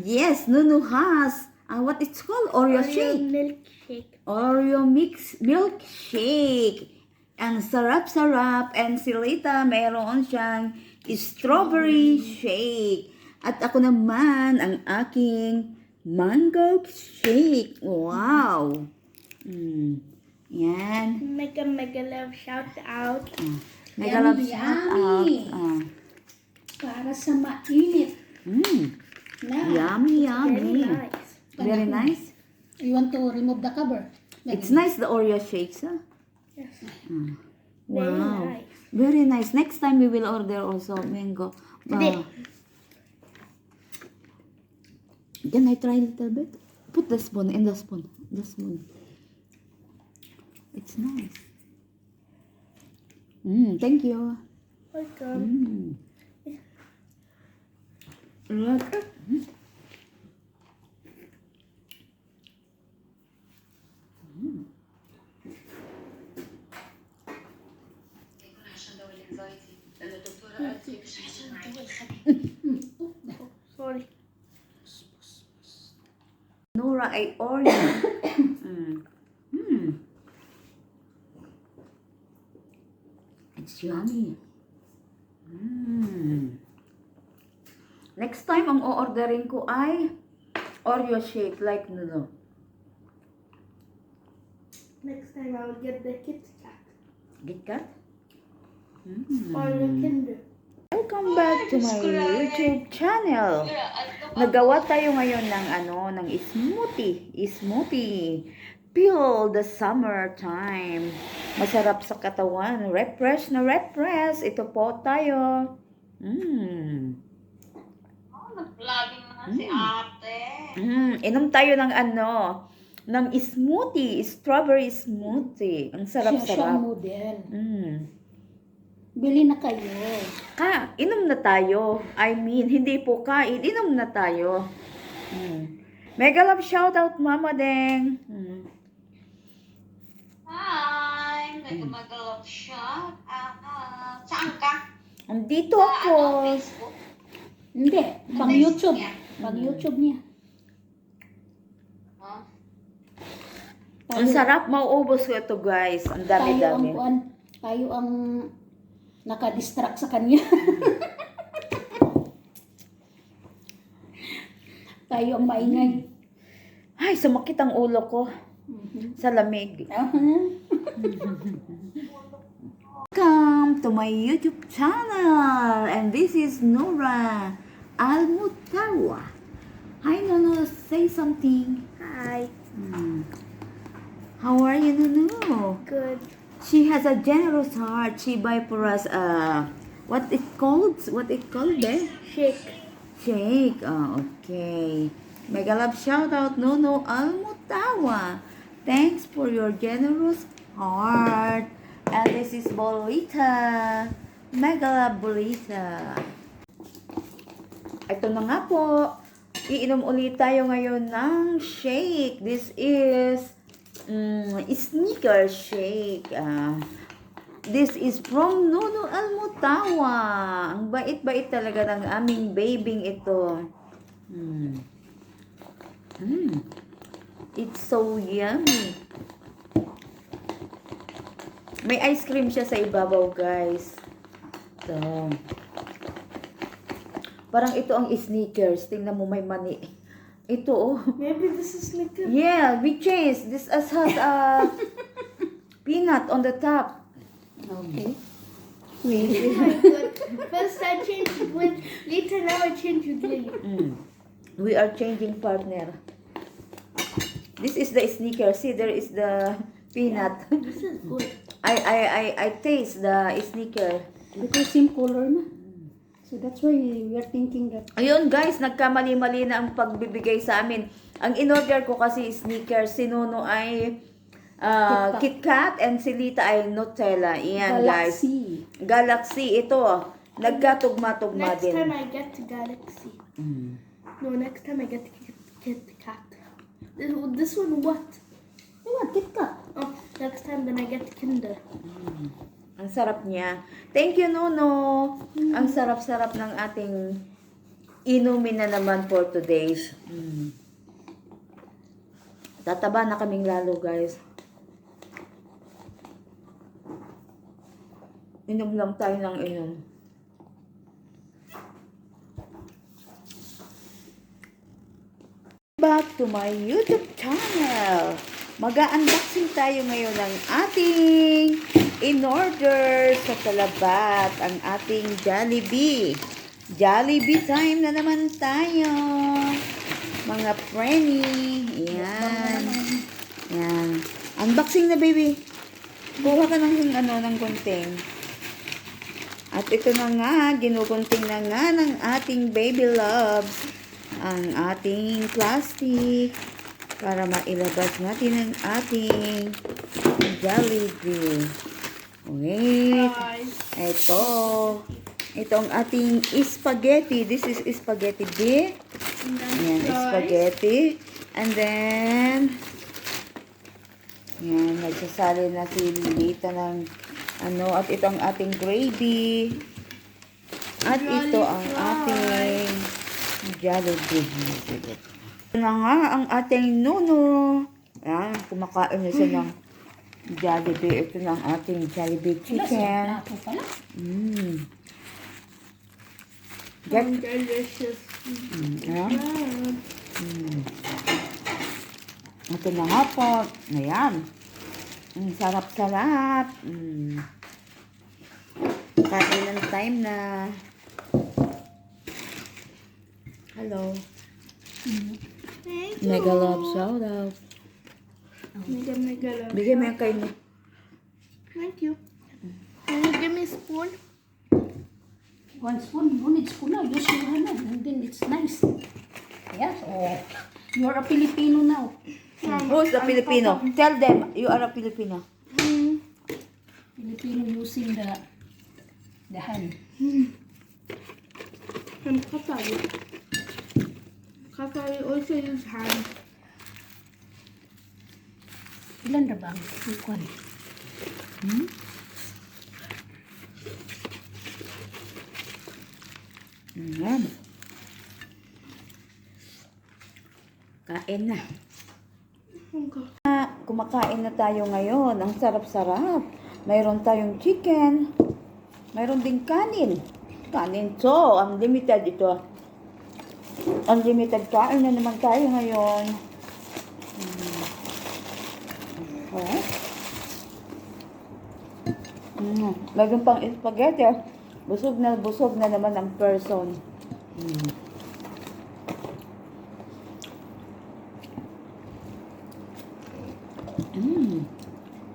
Yes, Nunu has what it's called? Oreo shake. Milkshake. Oreo milkshake. Ang sarap-sarap. And si Lita, mayroon siyang strawberry shake. At ako naman, ang aking mango shake. Wow! Yan. Mega love shout out. Mega love Yummy, shout out. yummy. Para sa mainit na. Yummy, Very yummy. nice. Very nice. You want to remove the cover? It's nice, the Oreo shakes, huh? Yes. Wow. Very nice. Very nice. Next time we will order also mango. Today. Can I try a little bit? Put the spoon in the spoon. The spoon. It's nice. Thank you. Welcome. Look. Sorry. Nora ay Oreo. It's yummy. Next time, ang o-orderin ko ay Oreo shake like Nuno. Next time I will get the Kit Kat Kit Kat? or the Kinder. Welcome back to my YouTube channel. Nagawa tayo ngayon ng ng smoothie. Feel the summertime. Masarap sa katawan. Refresh na refresh. Ito po tayo. Nag-vlogging na si ate. Inom tayo ng ng smoothie. Strawberry smoothie. Ang Siya sarap-sarap. model. Bili na kayo. Inom na tayo. I mean, hindi po kain. Inom na tayo. Mega love shoutout, Mama Deng. Hi! Nag-magalog shot. Saan ka? Andito Sa ako. Facebook? Hindi, pang Facebook YouTube. niya? Pang YouTube niya. Huh? Ang sarap. Mauubos ko ito, guys. Ang dami-dami. Tayo ang nakadistract sa kanya. Tayo ang maingay. Ay, sumakit ang ulo ko. Sa lamig. Welcome to my YouTube channel. And this is Nora Almutawa. Hi, Nono. Say something. Hi. How are you, Nono? Good. She has a generous heart. She buy for us what it called? What it called, eh? Shake. Shake. Okay. Mega love shout out, Nono Almutawa. Thanks for your generous heart. And this is Bolita. Mega love Bolita. Ito na nga po. Iinom ulit tayo ngayon ng shake. This is sneaker shake. This is from Nono Almutawa. Ang bait-bait talaga ng aming babing ito. It's so yummy. May ice cream siya sa ibabaw, guys. So, parang ito ang sneakers. Tingnan mo, may mani. Ito, oh. Maybe this is like a... Yeah, we changed. This has a peanut on the top. Okay. Oh my God. First I changed with Lita, now I changed with Lily. We are changing partner. This is the sneaker. See, there is the peanut. This is good. I taste the sneaker. Because same color na. So that's why we are thinking that Ayun guys, nagkamali-mali na ang pagbibigay sa amin. Ang in-order ko kasi sneakers, si Nuno ay Kit Kat and si Lita ay Nutella. Iyan guys. Galaxy. Ito, nagkatugma-tugma Next din. time I get Galaxy. No, next time I get Kit Kat. This one what? what? Kit Kat. Oh, next time then I get Kinder. Ang sarap niya. Thank you, Nono. Ang sarap-sarap ng ating inumin na naman for today's. Tataba na kaming lalo, guys. Inom lang tayo ng inom. Back to my YouTube channel. Mag-unboxing tayo ngayon ng ating in-order sa Talabat, ang ating Jollibee. Jollibee time na naman tayo. Mga Frenny. Yan. Yan. Unboxing na, baby. Kuha ka ng gunting. At ito na nga, ginugunting na nga ng ating baby loves ang ating plastic para mailabas natin ang ating Jollibee. Wait. Guys. Ito ang ating spaghetti. This is spaghetti B. Ayan, spaghetti. And then, yan, nagsasali na si Lilita ng at ito ang ating gravy. At ito ang ating Jollibee. Ito na nga ang ating Nuno. Ayan, kumakain na siya ng Jollibee. Ito na ang ating Jollibee chicken. Get. Delicious. Ayan. Ito na nga po. Ayan. Sarap-sarap. Kain ng time na. Hello. Thank you. Mega love shout out. Mega love. Bigyan mo yung kain mo. Thank you. Can you give me a spoon? 1 spoon, no need spoon now. Use your hand and then it's nice. Yes, oh. You're a Filipino now. Who's a Filipino? Tell them you are a Filipino. Filipino using the hand. And Katari. Katari also use hand. Ilan na ba? Ikuan. Ayan. Kain na. Okay. Kumakain na tayo ngayon. Ang sarap-sarap. Mayroon tayong chicken. Mayroon ding kanin. Kanin to. Unlimited ito. Unlimited kain na naman tayo ngayon. Okay. Mayroon pang spaghetti. Busog na naman ang person.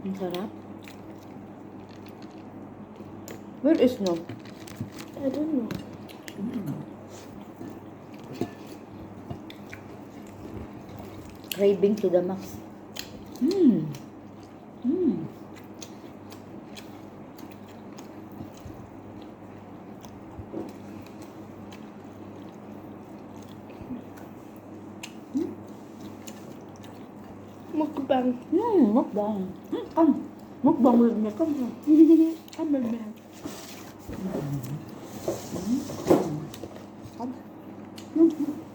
Ang sarap. Where is no? I don't know. Craving to the max. Mukbang. Mukbang. Come. Mukbang with me. Come here. I'm a man.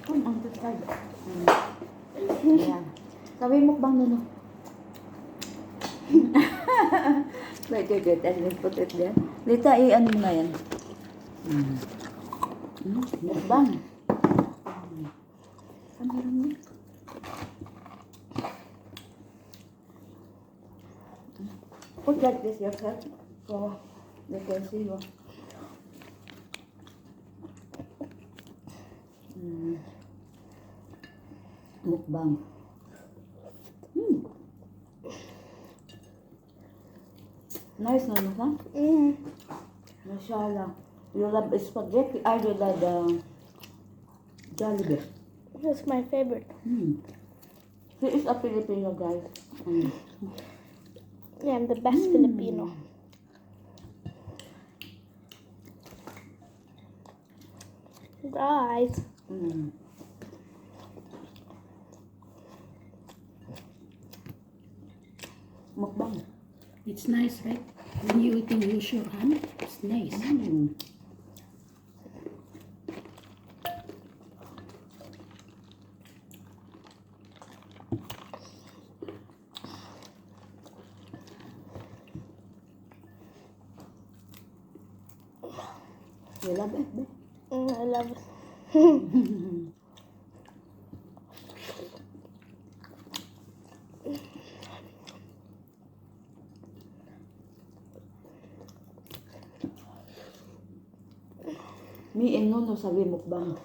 Come on this side. Ayan. Sabi mukbang Nuno. Wait. And then put it there. Lita, i-ano mo na yan. Mukbang. Kamera mo. Put like this yourself so they can see you. Mukbang. Nice, no, huh? Mashallah. You love spaghetti. I do love the Jollibee. That's my favorite. He is a Filipino, guys. Yeah, I'm the best Filipino. Guys. Mukbang. It's nice, right? When you eating, use your hand. It's nice. You love it, babe? I love it. Me and Nono sabi mukbang.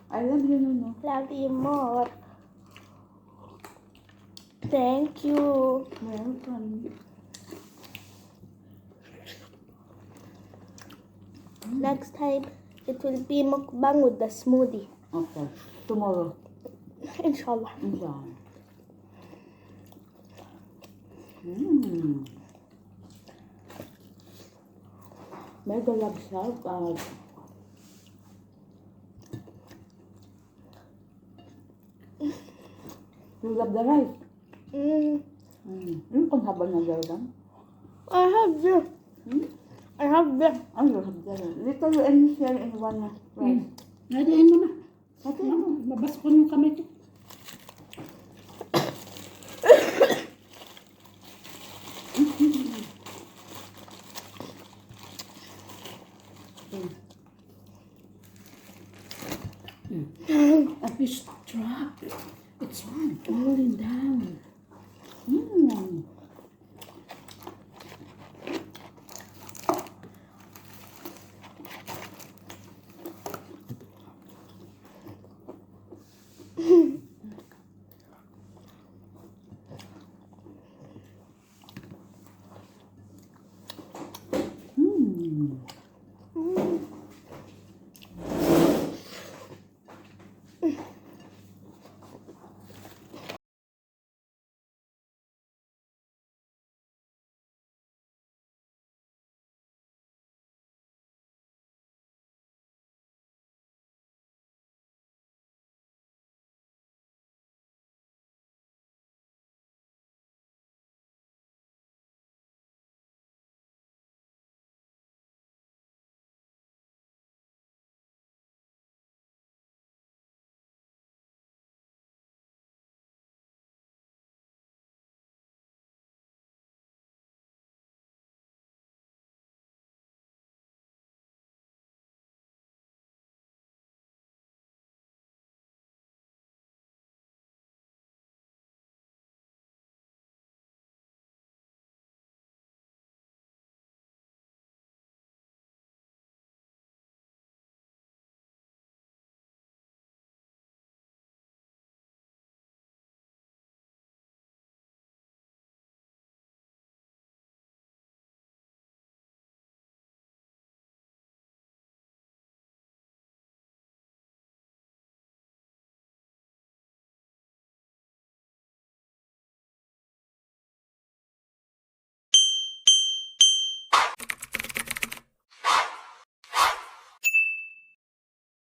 I love you, Nono. Love you more. Thank you. Welcome. Next time, it will be mukbang with the smoothie. Okay. Tomorrow. Inshallah. Inshallah. Mega love shark. You love the rice. Yung kung habang nagawin. I have this. I have this. Oh, you have the rice. Little and share in one rice. Nadain mo na. Okay. Mabas ko yung kamay ko. A fish trap. It's falling down.